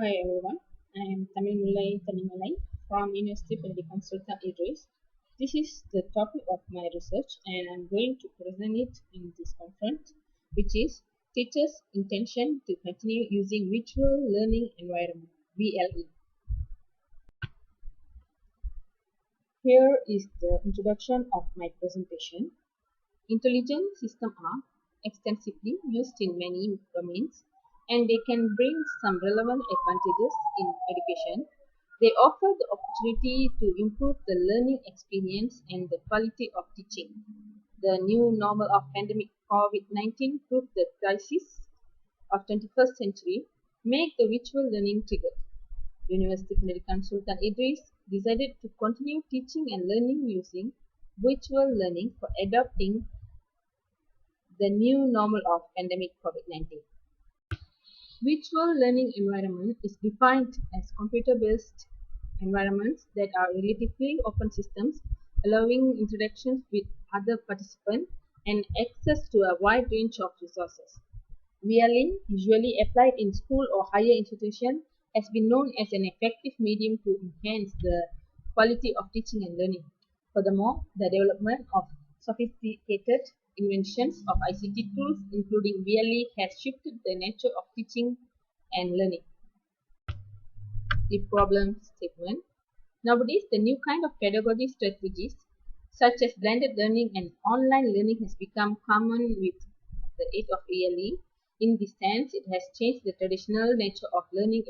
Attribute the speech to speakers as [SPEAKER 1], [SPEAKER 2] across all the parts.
[SPEAKER 1] Hi everyone, I am Tamil Mullai Tanimalai from University Political Consultant Idris. This is the topic of my research and I am going to present it in this conference, which is Teachers' Intention to Continue Using Virtual Learning Environment, VLE. Here is the introduction of my presentation. Intelligent systems are extensively used in many domains and they can bring some relevant advantages in education. They offer the opportunity to improve the learning experience and the quality of teaching. The new normal of pandemic COVID-19 proved the crisis of 21st century make the virtual learning trigger. University Pendidikan Sultan Idris decided to continue teaching and learning using virtual learning for adopting the new normal of pandemic COVID-19. Virtual learning environment is defined as computer-based environments that are relatively open systems, allowing interactions with other participants and access to a wide range of resources. VLE, usually applied in school or higher institution, has been known as an effective medium to enhance the quality of teaching and learning. Furthermore, the development of sophisticated inventions of ICT tools, including VLE, has shifted the nature of teaching and learning. The problem statement. Nowadays, the new kind of pedagogy strategies, such as blended learning and online learning, has become common with the aid of VLE. In this sense, it has changed the traditional nature of learning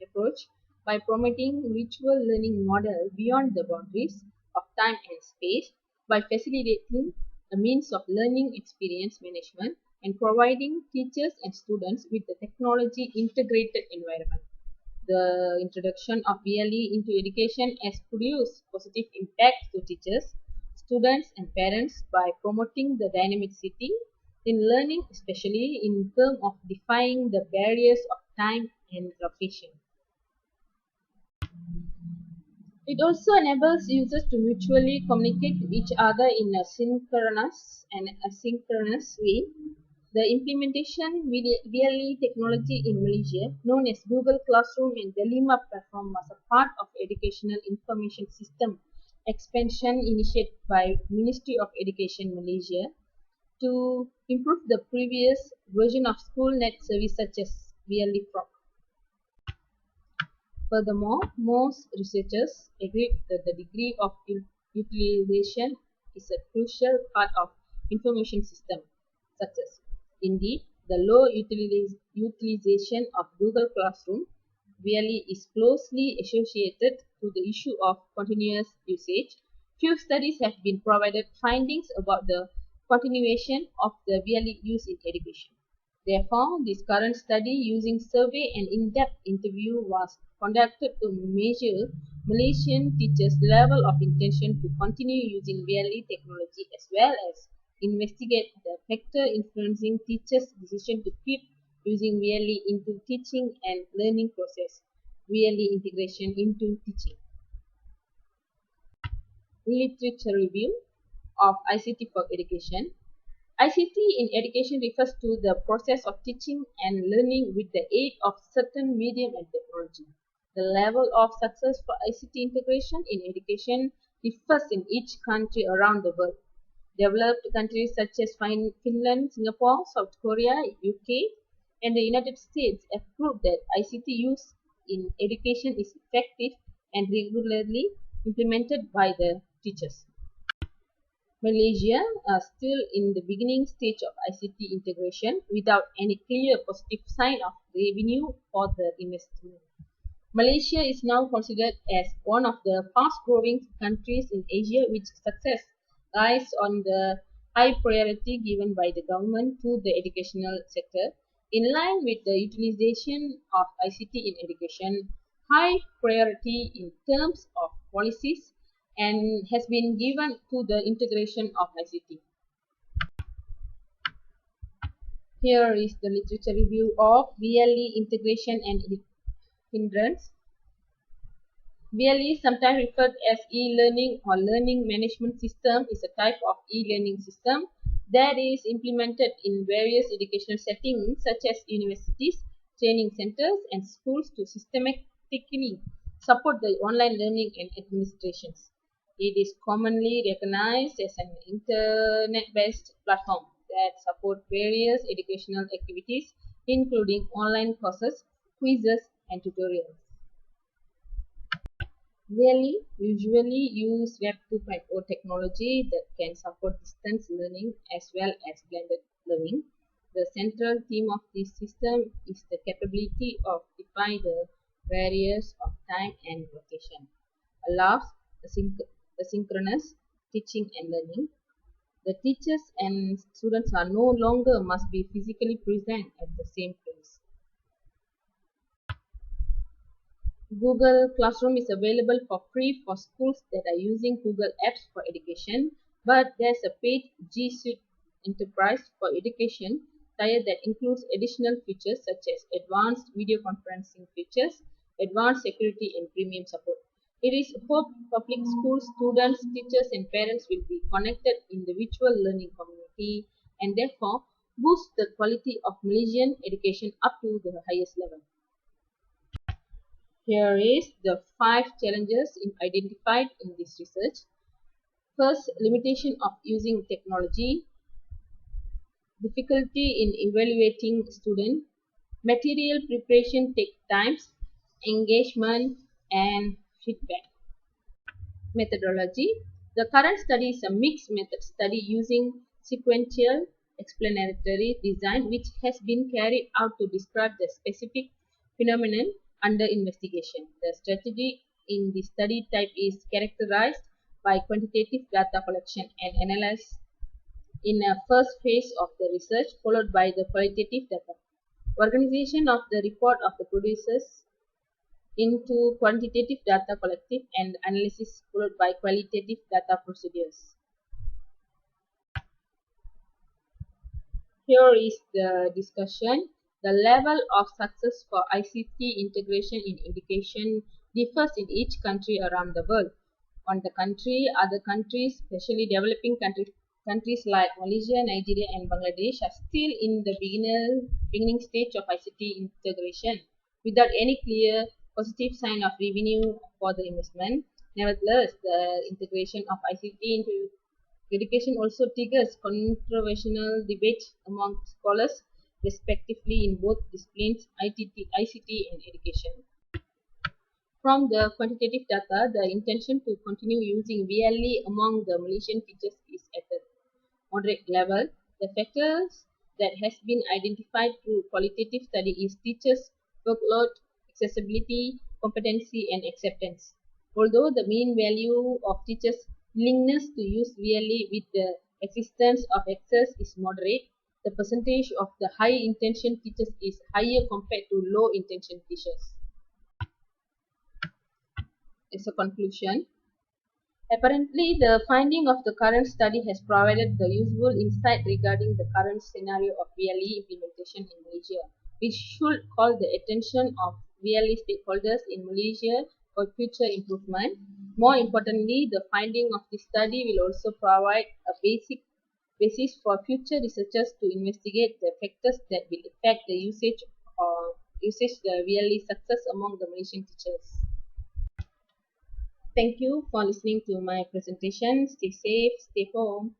[SPEAKER 1] approach by promoting virtual learning model beyond the boundaries of time and space, by facilitating a means of learning experience management and providing teachers and students with the technology integrated environment. The introduction of VLE into education has produced positive impacts to teachers, students, and parents by promoting the dynamicity in learning, especially in terms of defying the barriers of time and location. It also enables users to mutually communicate with each other in a synchronous and asynchronous way. The implementation VLE technology in Malaysia, known as Google Classroom and Delima platform, was a part of Educational Information System expansion initiated by Ministry of Education Malaysia to improve the previous version of SchoolNet service such as VLE Frog. Furthermore, most researchers agree that the degree of utilization is a crucial part of information system success. Indeed, the low utilization of Google Classroom really is closely associated to the issue of continuous usage. Few studies have been provided findings about the continuation of the VLE use in education. Therefore, this current study using survey and in-depth interview was conducted to measure Malaysian teachers' level of intention to continue using VLE technology as well as investigate the factor influencing teachers' decision to keep using VLE into teaching and learning process, VLE integration into teaching. Literature review of ICT for education. ICT in education refers to the process of teaching and learning with the aid of certain medium and technology. The level of success for ICT integration in education differs in each country around the world. Developed countries such as Finland, Singapore, South Korea, UK, and the United States have proved that ICT use in education is effective and regularly implemented by the teachers. Malaysia are still in the beginning stage of ICT integration without any clear positive sign of revenue for the investment. Malaysia is now considered as one of the fast-growing countries in Asia, which success lies on the high priority given by the government to the educational sector. In line with the utilization of ICT in education, high priority in terms of policies and has been given to the integration of ICT. Here is the literature review of VLE integration and hindrance. VLE, sometimes referred as e-learning or learning management system, is a type of e-learning system that is implemented in various educational settings such as universities, training centers, and schools to systematically support the online learning and administrations. It is commonly recognized as an internet-based platform that supports various educational activities, including online courses, quizzes, and tutorials. Really, usually use Web 2.0 technology that can support distance learning as well as blended learning. The central theme of this system is the capability of define the barriers of time and location, allows asynchronous teaching and learning. The teachers and students are no longer must be physically present at the same place. Google Classroom is available for free for schools that are using Google Apps for education, but there's a paid G Suite Enterprise for Education tier that includes additional features such as advanced video conferencing features, advanced security, and premium support. It is hoped public school students, teachers, and parents will be connected in the virtual learning community and therefore boost the quality of Malaysian education up to the highest level. Here is the 5 challenges identified in this research. First, limitation of using technology, difficulty in evaluating student, material preparation take times, engagement, and feedback. Methodology. The current study is a mixed method study using sequential explanatory design which has been carried out to describe the specific phenomenon under investigation. The strategy in the study type is characterized by quantitative data collection and analysis in a first phase of the research, followed by the qualitative data. Organization of the report of the producers into quantitative data collective and analysis followed by qualitative data procedures. Here is the discussion. The level of success for ICT integration in education differs in each country around the world. On the country, other countries, especially developing countries like Malaysia, Nigeria, and Bangladesh, are still in the beginning stage of ICT integration without any clear positive sign of revenue for the investment. Nevertheless, the integration of ICT into education also triggers controversial debates among scholars, respectively in both disciplines, ICT, and education. From the quantitative data, the intention to continue using VLE among the Malaysian teachers is at a moderate level. The factors that has been identified through qualitative study is teachers' workload, accessibility, competency, and acceptance. Although the mean value of teachers' willingness to use VLE with the existence of access is moderate, the percentage of the high intention teachers is higher compared to low intention teachers. As a conclusion, apparently, the finding of the current study has provided the useful insight regarding the current scenario of VLE implementation in Malaysia, which should call the attention of VLE stakeholders in Malaysia for future improvement. More importantly, the finding of this study will also provide a basis for future researchers to investigate the factors that will affect the usage the VLE success among the Malaysian teachers. Thank you for listening to my presentation. Stay safe, stay home.